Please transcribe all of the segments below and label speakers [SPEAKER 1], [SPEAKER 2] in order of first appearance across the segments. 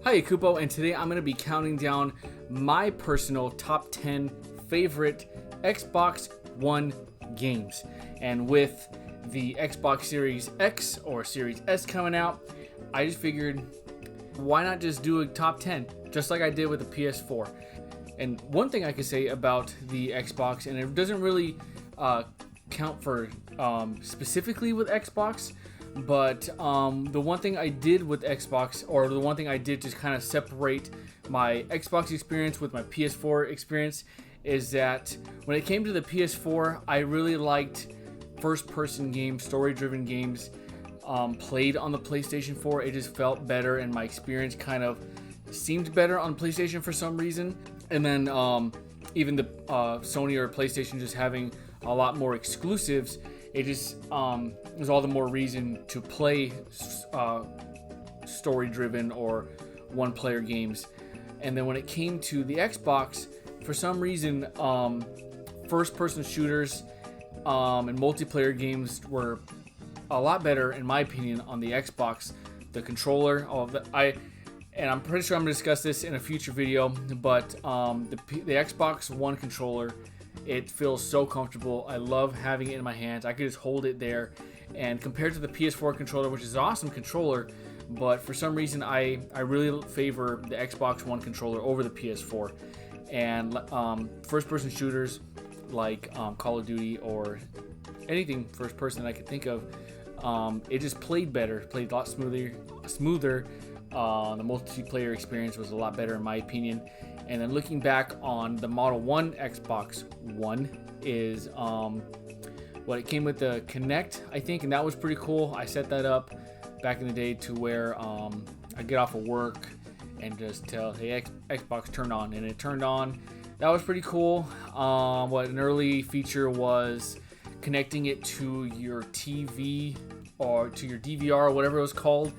[SPEAKER 1] Hi, Kupo, and today I'm going to be counting down my personal top 10 favorite Xbox One games. And with the Xbox Series X or Series S coming out, I just figured, why not just do a top 10, just like I did with the PS4. And one thing I could say about the Xbox, and it doesn't really count for specifically with Xbox, but the one thing I did with Xbox, or the one thing I did to kind of separate my Xbox experience with my PS4 experience, is that when it came to the PS4, I really liked first-person games, story-driven games played on the PlayStation 4. It just felt better, and my experience kind of seemed better on PlayStation for some reason. And then even the Sony or PlayStation just having a lot more exclusives, it just was all the more reason to play story-driven or one-player games. And then when it came to the Xbox, for some reason, first-person shooters and multiplayer games were a lot better, in my opinion, on the Xbox. The controller, and I'm pretty sure I'm going to discuss this in a future video, but the Xbox One controller, it feels so comfortable. I love having it in my hands. I could just hold it there. And compared to the PS4 controller, which is an awesome controller, but for some reason I really favor the Xbox One controller over the PS4. And first-person shooters like Call of Duty or anything first-person that I could think of, it just played better, played a lot smoother. The multiplayer experience was a lot better in my opinion. And then looking back on the Model 1 Xbox One is what it came with the Kinect, I think, and that was pretty cool. I set that up back in the day to where I get off of work and just tell, hey, Xbox, turn on, and it turned on. That was pretty cool. What an early feature was connecting it to your TV or to your DVR or whatever it was called,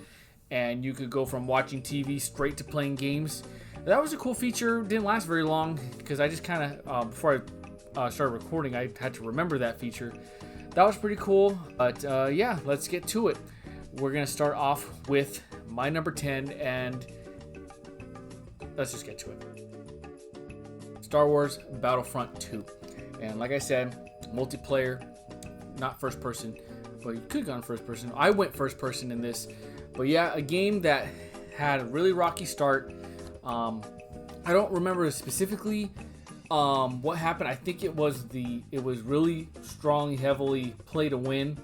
[SPEAKER 1] and you could go from watching TV straight to playing games. That was a cool feature. Didn't last very long because I just kind of, before I started recording, I had to remember that feature. That was pretty cool. But yeah, let's get to it. We're going to start off with my number 10, and let's just get to it. Star Wars Battlefront 2. And like I said, multiplayer, not first person, but you could have gone first person. I went first person in this. But yeah, a game that had a really rocky start. I don't remember specifically what happened. I think it was really strong, heavily play to win,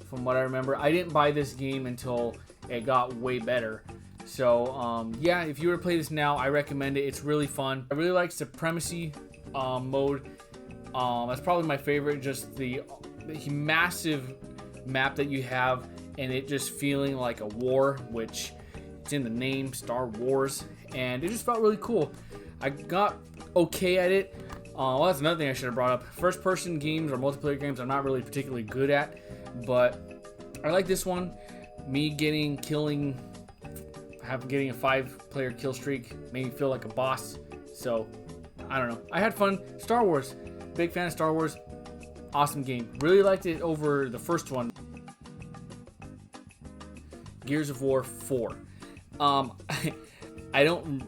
[SPEAKER 1] from what I remember. I didn't buy this game until it got way better. So yeah, if you were to play this now, I recommend it. It's really fun. I really like Supremacy mode. That's probably my favorite. Just the massive map that you have, and it just feeling like a war, which it's in the name, Star Wars, and it just felt really cool. I got okay at it. Well, that's another thing I should have brought up. First-person games or multiplayer games I'm not really particularly good at, but I like this one. Me getting a 5-player kill streak made me feel like a boss. So, I don't know. I had fun. Star Wars. Big fan of Star Wars. Awesome game. Really liked it over the first one. Gears of War 4. I don't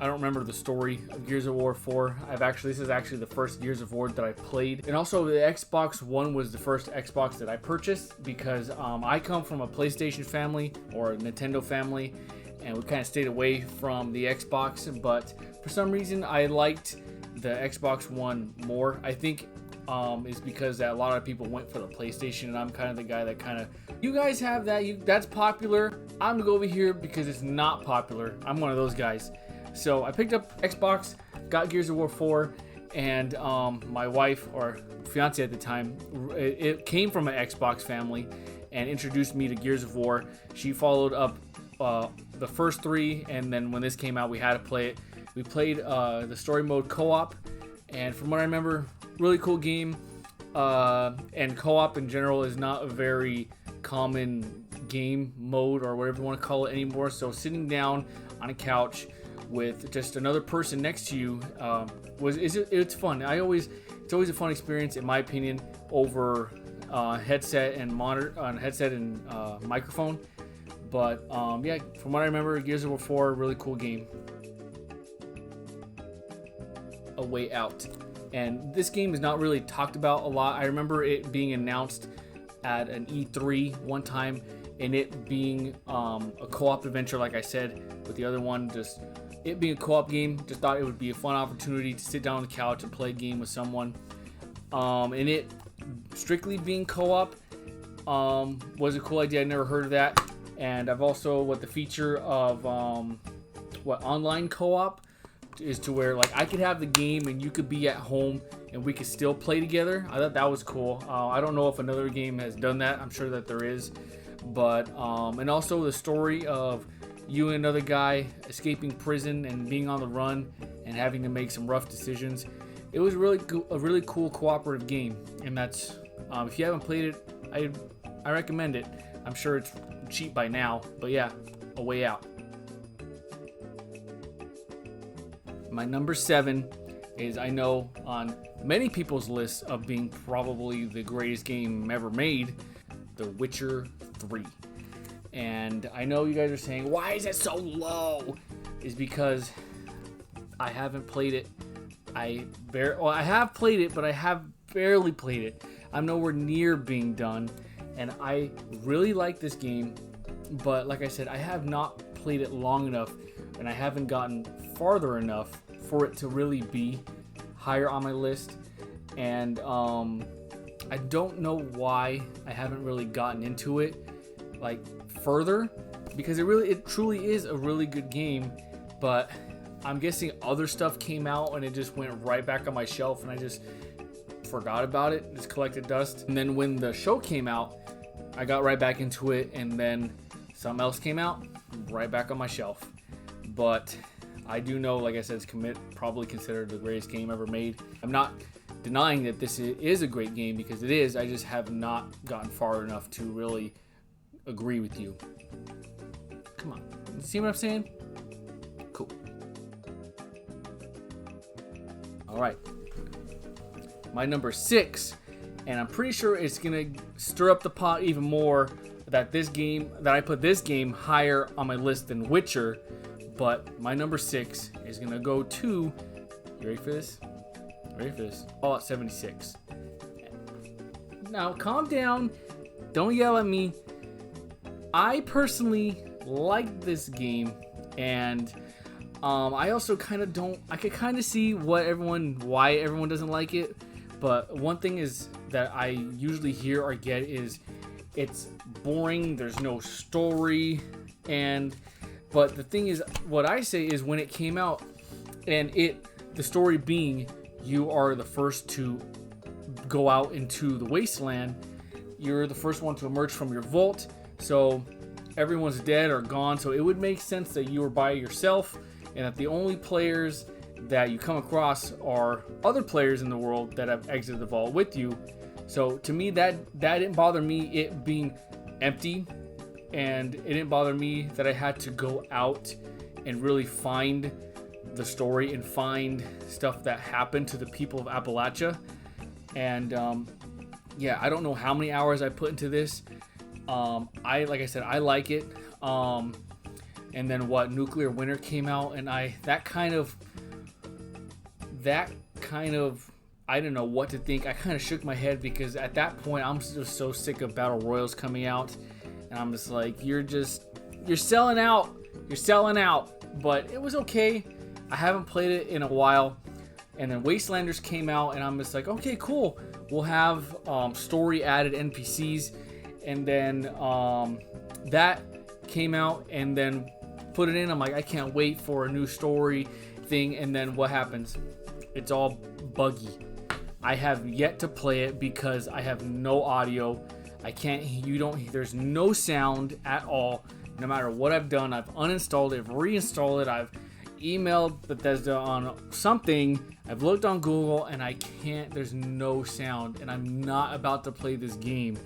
[SPEAKER 1] remember the story of Gears of War 4. This is actually the first Gears of War that I played. And also the Xbox One was the first Xbox that I purchased because I come from a PlayStation family or a Nintendo family, and we kind of stayed away from the Xbox, but for some reason I liked the Xbox One more. I think is because that a lot of people went for the PlayStation, and I'm kind of the guy that you guys have that, that's popular. I'm gonna go over here because it's not popular. I'm one of those guys. So I picked up Xbox, got Gears of War 4, and my wife, or fiance at the time, it came from an Xbox family and introduced me to Gears of War. She followed up the first 3, and then when this came out, we had to play it. We played the story mode co-op, and from what I remember, really cool game. And co-op in general is not a very common game mode or whatever you want to call it anymore. So sitting down on a couch with just another person next to you it's fun. It's always a fun experience in my opinion over headset and monitor, headset and microphone. But yeah, from what I remember, Gears of War 4, really cool game. A Way Out. And this game is not really talked about a lot. I remember it being announced at an E3 one time, and it being a co-op adventure, like I said, with the other one, just it being a co-op game. Just thought it would be a fun opportunity to sit down on the couch and play a game with someone. And it strictly being co-op was a cool idea. I never heard of that. And I've also, the feature of online co-op is to where like I could have the game and you could be at home and we could still play together. I thought that was cool. I don't know if another game has done that. I'm sure that there is, but and also the story of you and another guy escaping prison and being on the run and having to make some rough decisions. It was really a really cool cooperative game, and that's if you haven't played it, I recommend it. I'm sure it's cheap by now, but yeah, A Way Out. My number 7 is, I know, on many people's lists of being probably the greatest game ever made, The Witcher 3. And I know you guys are saying, why is it so low? Is because I haven't played it. I have played it, but I have barely played it. I'm nowhere near being done, and I really like this game, but like I said, I have not played it long enough, and I haven't gotten farther enough for it to really be higher on my list. And I don't know why I haven't really gotten into it like further, because it truly is a really good game, but I'm guessing other stuff came out and it just went right back on my shelf and I just forgot about it, just collected dust. And then when the show came out, I got right back into it, and then something else came out, right back on my shelf. But I do know, like I said, it's probably considered the greatest game ever made. I'm not denying that this is a great game, because it is. I just have not gotten far enough to really agree with you. Come on. You see what I'm saying? Cool. All right. My number 6, and I'm pretty sure it's going to stir up the pot even more that I put this game higher on my list than Witcher. But my number 6 is going to go to, you ready for this? Fallout 76. Now, calm down. Don't yell at me. I personally like this game, and I also kind of don't. I could kind of see why everyone doesn't like it. But one thing is that I usually hear or get is it's boring. There's no story, but the thing is, what I say is when it came out, and the story being you are the first to go out into the wasteland. You're the first one to emerge from your vault. So everyone's dead or gone. So it would make sense that you were by yourself, and that the only players that you come across are other players in the world that have exited the vault with you. So to me, that didn't bother me, it being empty, and it didn't bother me that I had to go out and really find the story and find stuff that happened to the people of Appalachia. And yeah, I don't know how many hours I put into this. Like I said, I like it. And then Nuclear Winter came out, and that kind of I don't know what to think. I kind of shook my head, because at that point I'm just so sick of battle royals coming out, and I'm just like, you're selling out. But it was okay. I haven't played it in a while. And then Wastelanders came out, and I'm just like, okay, cool. We'll have story added NPCs. And then that came out, and then put it in. I'm like, I can't wait for a new story thing. And then what happens? It's all buggy. I have yet to play it because I have no audio. There's no sound at all. No matter what I've done, I've uninstalled it, I've reinstalled it, I've emailed Bethesda on something, I've looked on Google, and there's no sound. And I'm not about to play this game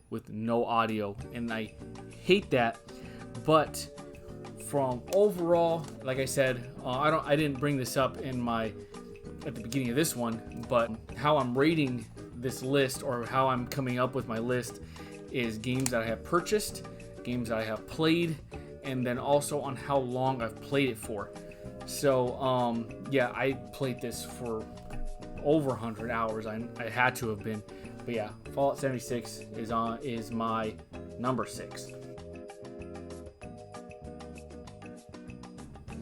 [SPEAKER 1] with no audio, and I hate that. But from overall, like I said, I didn't bring this up at the beginning of this one, but how I'm rating this list, or how I'm coming up with my list, is games that I have purchased, games I have played, and then also on how long I've played it for. So yeah, I played this for over 100 hours. I had to have been. But yeah, Fallout 76 is my number 6.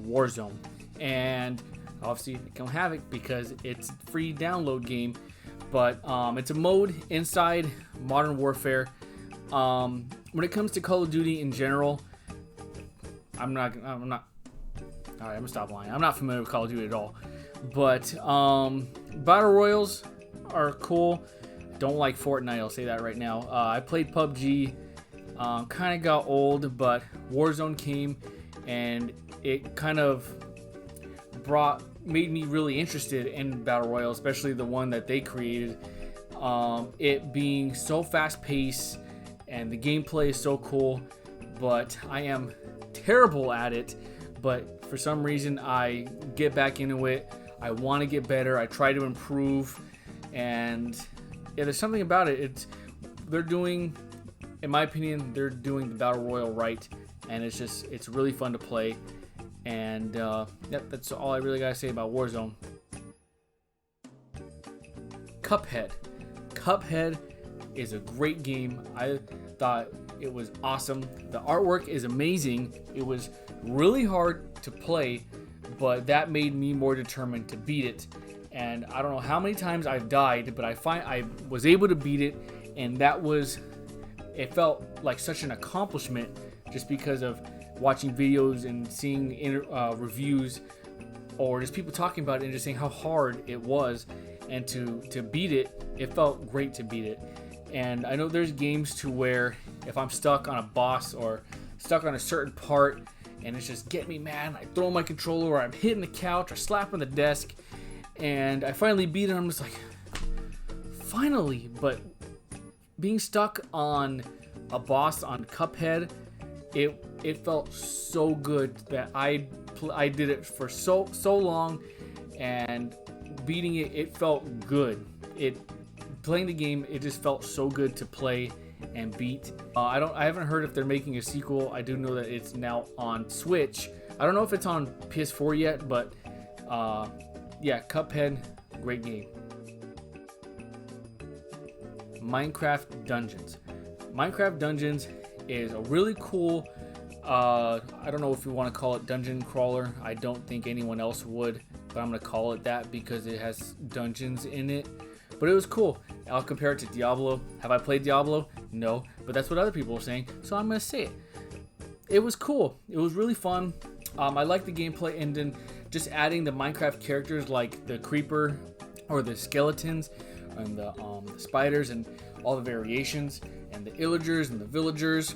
[SPEAKER 1] Warzone. And obviously it can have it because it's a free download game, but it's a mode inside Modern Warfare. When it comes to Call of Duty in general, I'm not all right, I'm gonna stop lying. I'm not familiar with Call of Duty at all, but battle royals are cool. Don't like Fortnite, I'll say that right now. I played PUBG, kind of got old, but Warzone came and it kind of made me really interested in battle royale, especially the one that they created. It being so fast paced and the gameplay is so cool, but I am terrible at it. But for some reason I get back into it. I want to get better. I try to improve, and yeah, there's something about it. They're doing, in my opinion, they're doing the battle royale right, and it's really fun to play. And that's all I really gotta say about Warzone. Cuphead. Cuphead is a great game. I thought it was awesome. The artwork is amazing. It was really hard to play, but that made me more determined to beat it. And I don't know how many times I've died, but I was able to beat it, and it felt like such an accomplishment just because of watching videos and seeing reviews or just people talking about it and just saying how hard it was. And to beat it, it felt great to beat it. And I know there's games to where if I'm stuck on a boss or stuck on a certain part and it's just getting me mad, I throw my controller or I'm hitting the couch or slapping the desk, and I finally beat it. I'm just like, finally. But being stuck on a boss on Cuphead, it felt so good that I did it for so long, and beating it felt good. Playing the game, it just felt so good to play and beat. I haven't heard if they're making a sequel. I do know that it's now on Switch. I don't know if it's on PS4 yet, but yeah, Cuphead, great game. Minecraft Dungeons. Minecraft Dungeons is a really cool, I don't know if you want to call it dungeon crawler. I don't think anyone else would, but I'm going to call it that because it has dungeons in it. But it was cool. I'll compare it to Diablo. Have I played Diablo? No, but that's what other people are saying, so I'm going to say it. It was cool. It was really fun. I like the gameplay, and then just adding the Minecraft characters like the creeper or the skeletons and the spiders and all the variations and the illagers and the villagers.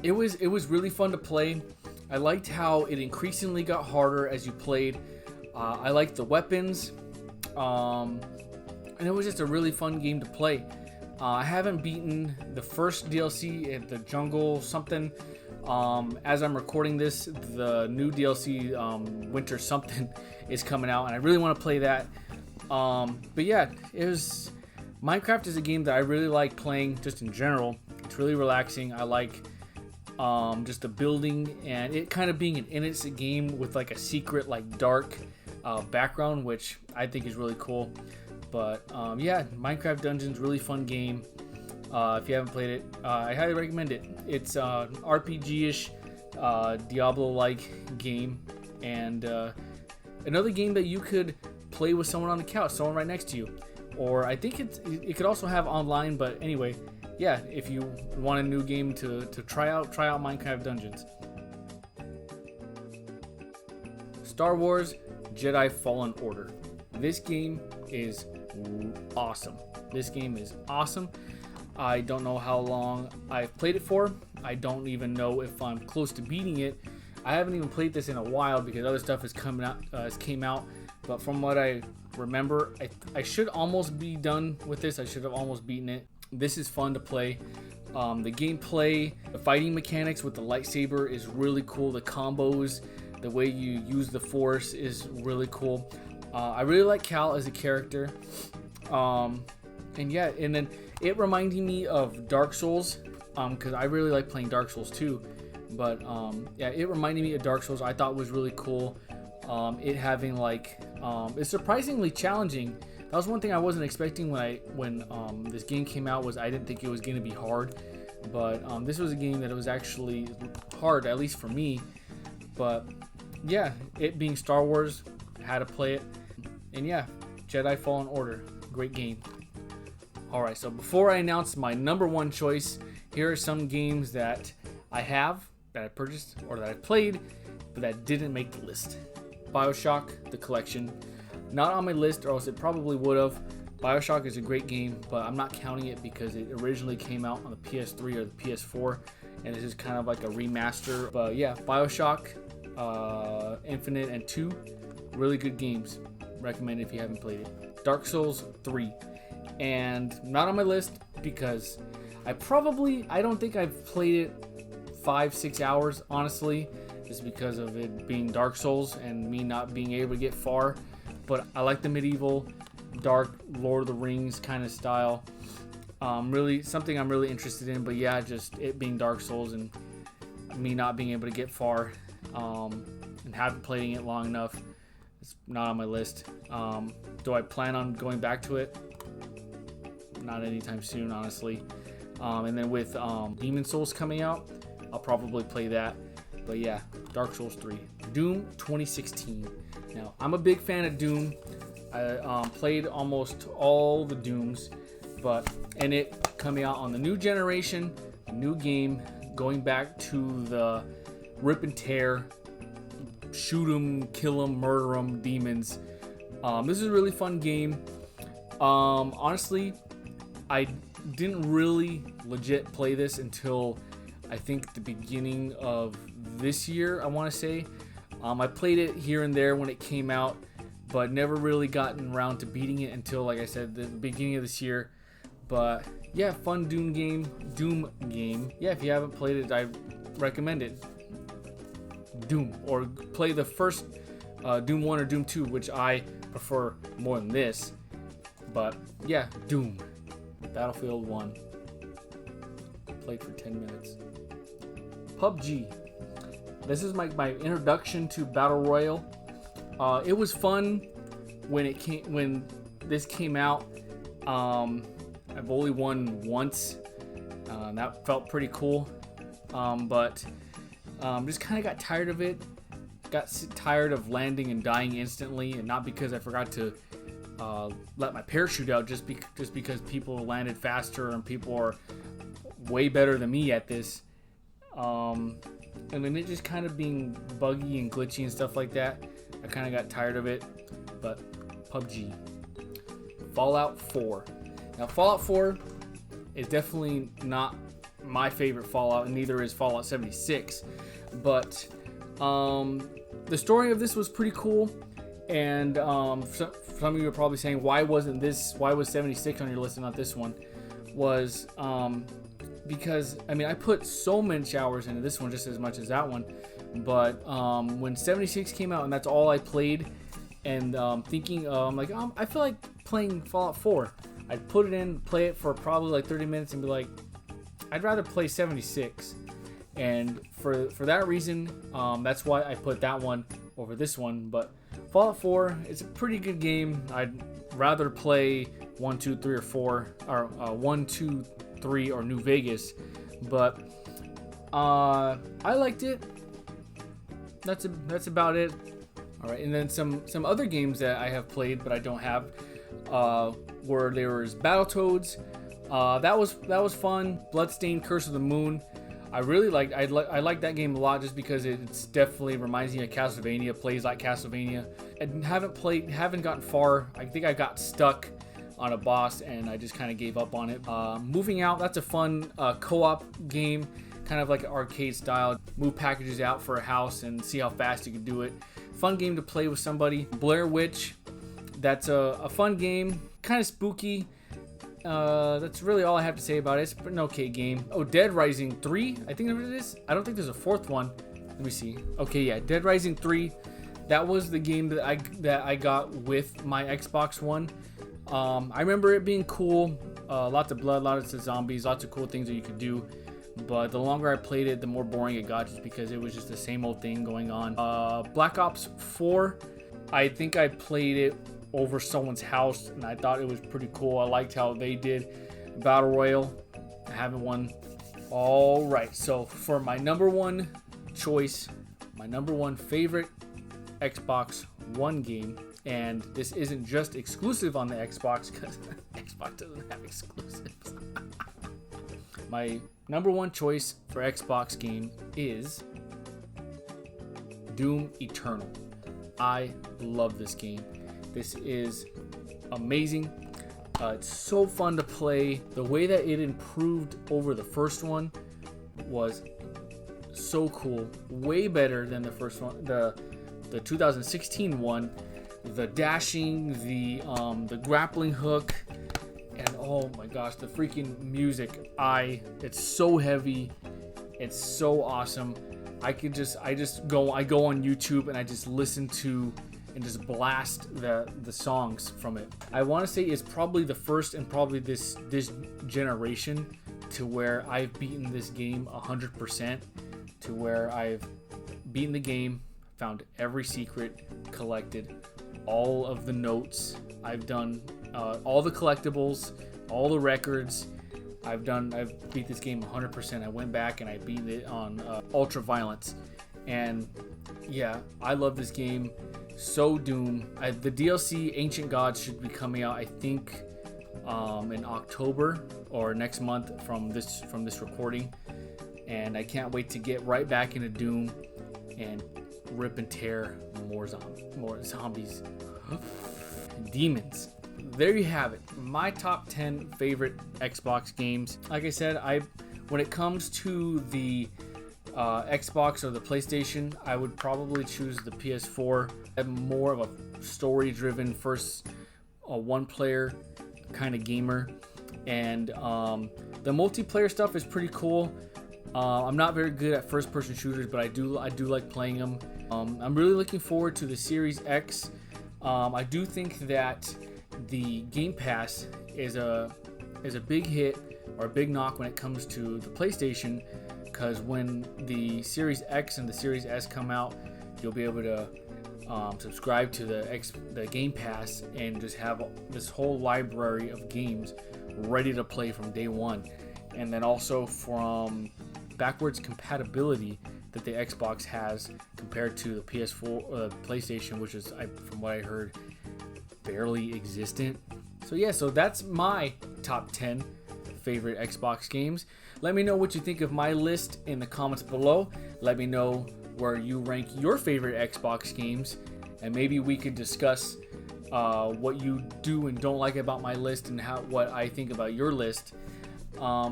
[SPEAKER 1] It was really fun to play. I liked how it increasingly got harder as you played. I liked the weapons. And it was just a really fun game to play. I haven't beaten the first DLC at the jungle something. As I'm recording this, the new DLC, Winter something, is coming out, and I really want to play that. But yeah, Minecraft is a game that I really like playing just in general. It's really relaxing. I like just the building and it kind of being an innocent game with like a secret, like dark background, which I think is really cool. But yeah, Minecraft Dungeons, really fun game. If you haven't played it, I highly recommend it. It's an RPG-ish, Diablo-like game, and another game that you could play with someone on the couch, someone right next to you. Or I think it could also have online, but anyway, yeah, if you want a new game to try out Minecraft Dungeons. Star Wars Jedi Fallen Order. This game is awesome. This game is awesome. I don't know how long I've played it for. I don't even know if I'm close to beating it. I haven't even played this in a while because other stuff came out. But from what I remember, I should almost be done with this. I should have almost beaten it. This is fun to play. The gameplay, the fighting mechanics with the lightsaber is really cool. The combos, the way you use the Force is really cool. I really like Cal as a character. And yeah, and then it reminded me of Dark Souls because I really like playing Dark Souls too. But yeah, it reminded me of Dark Souls. I thought was really cool. It having like it's surprisingly challenging. That was one thing I wasn't expecting when this game came out. Was I didn't think it was going to be hard, but this was a game that it was actually hard, at least for me. But yeah, it being Star Wars, had to play it, and yeah, Jedi Fallen Order, great game. All right, so before I announce my number one choice, here are some games that I have, that I purchased, or that I played, but that didn't make the list. BioShock, the collection, not on my list, or else it probably would have. BioShock is a great game, but I'm not counting it because it originally came out on the PS3 or the PS4, and this is kind of like a remaster. But yeah, BioShock, Infinite, and 2, really good games. Recommend if you haven't played it. Dark Souls 3, and not on my list because I don't think I've played it 5-6 hours, honestly, just because of it being Dark Souls and me not being able to get far. But I like the medieval, dark Lord of the Rings kind of style. Really something I'm really interested in. But yeah, just it being Dark Souls and me not being able to get far, and haven't played it long enough. It's not on my list. Do I plan on going back to it? Not anytime soon, honestly. And then with Demon Souls coming out, I'll probably play that. But yeah, Dark Souls 3. Doom 2016. Now, I'm a big fan of Doom. I played almost all the Dooms, and it coming out on the new generation, a new game, going back to the rip and tear, shoot 'em, kill 'em, murder 'em demons. This is a really fun game. Honestly, I didn't really legit play this until I think the beginning of this year, I want to say. I played it here and there when it came out, but never really gotten around to beating it until, like I said, the beginning of this year. But yeah, fun Doom game. Yeah, if you haven't played it, I recommend it. Doom, or play the first Doom 1 or Doom 2, which I prefer more than this. But yeah, Doom. Battlefield 1. Played for 10 minutes. PUBG. This is my introduction to Battle Royale. It was fun when this came out. I've only won once. That felt pretty cool. But just kind of got tired of it. Got tired of landing and dying instantly, and not because I forgot to let my parachute out, just because people landed faster and people are way better than me at this. And then it just kind of being buggy and glitchy and stuff like that. I kind of got tired of it. But PUBG. Fallout 4. Now, Fallout 4 is definitely not my favorite Fallout, and neither is Fallout 76. But the story of this was pretty cool. And some of you are probably saying, why was 76 on your list and not this one? Was because, I mean, I put so many hours into this one, just as much as that one. But when 76 came out, and that's all I played, and thinking, I feel like playing Fallout 4. I'd put it in, play it for probably like 30 minutes, and be like, I'd rather play 76. And for that reason, that's why I put that one over this one. But Fallout 4 is a pretty good game. I'd rather play 1, 2, 3, or 4, or 1, 2, 3, or New Vegas. But I liked it. That's about it. All right, and then some other games that I have played but I don't have, where there was Battletoads. That was fun. Bloodstained: Curse of the Moon. I really liked. I like that game a lot, just because it's definitely reminds me of Castlevania. Plays like Castlevania. I haven't gotten far. I think I got stuck on a boss and I just kind of gave up on it. Moving Out. That's a fun co-op game, kind of like an arcade style. Move packages out for a house and see how fast you can do it. Fun game to play with somebody. Blair Witch. That's a fun game. Kind of spooky. That's really all I have to say about it. It's an okay game. Oh, Dead Rising 3, I think it is. I don't think there's a fourth one. Let me see. Okay, yeah, Dead Rising 3. That was the game that I got with my Xbox One. I remember it being cool. Lots of blood, lots of zombies, lots of cool things that you could do. but the longer I played it, the more boring it got, just because it was just the same old thing going on. Black Ops 4, I think I played it over someone's house, and I thought it was pretty cool. I liked how they did Battle Royale. I haven't won. All right, so for my number one choice, my number one favorite Xbox One game, and this isn't just exclusive on the Xbox, because Xbox doesn't have exclusives. My number one choice for Xbox game is Doom Eternal. I love this game. This is amazing. It's so fun to play. The way that it improved over the first one was so cool. Way better than the first one, the 2016 one. The dashing, the grappling hook, and oh my gosh, the freaking music. It's so heavy. It's so awesome. I go on YouTube and I just listen to and just blast the songs from it. I want to say it's probably the first and probably this generation to where I've beaten this game 100%, to where I've beaten the game, found every secret, collected all of the notes. I've done all the collectibles, all the records. I've beat this game 100%. I went back and I beat it on Ultra Violence, and yeah, I love this game. So Doom. The DLC Ancient Gods should be coming out, I think, in October or next month from this recording, and I can't wait to get right back into Doom and rip and tear more zombies, demons. There you have it. My top 10 favorite Xbox games. Like I said, when it comes to the Xbox or the PlayStation, I would probably choose the PS4. I'm more of a story-driven first one-player kind of gamer, and the multiplayer stuff is pretty cool. I'm not very good at first-person shooters, but I do like playing them. I'm really looking forward to the Series X. I do think that the Game Pass is a big hit or a big knock when it comes to the PlayStation, because when the Series X and the Series S come out, you'll be able to subscribe to the Game Pass and just have this whole library of games ready to play from day one, and then also from backwards compatibility that the Xbox has compared to the PS4 PlayStation, which is, from what I heard, barely existent. So yeah, so that's my top 10 favorite Xbox games. Let me know what you think of my list in the comments below. Let me know where you rank your favorite Xbox games, and maybe we could discuss what you do and don't like about my list and what I think about your list.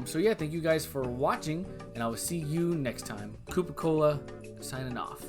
[SPEAKER 1] So yeah, thank you guys for watching, and I will see you next time. Coca-Cola signing off.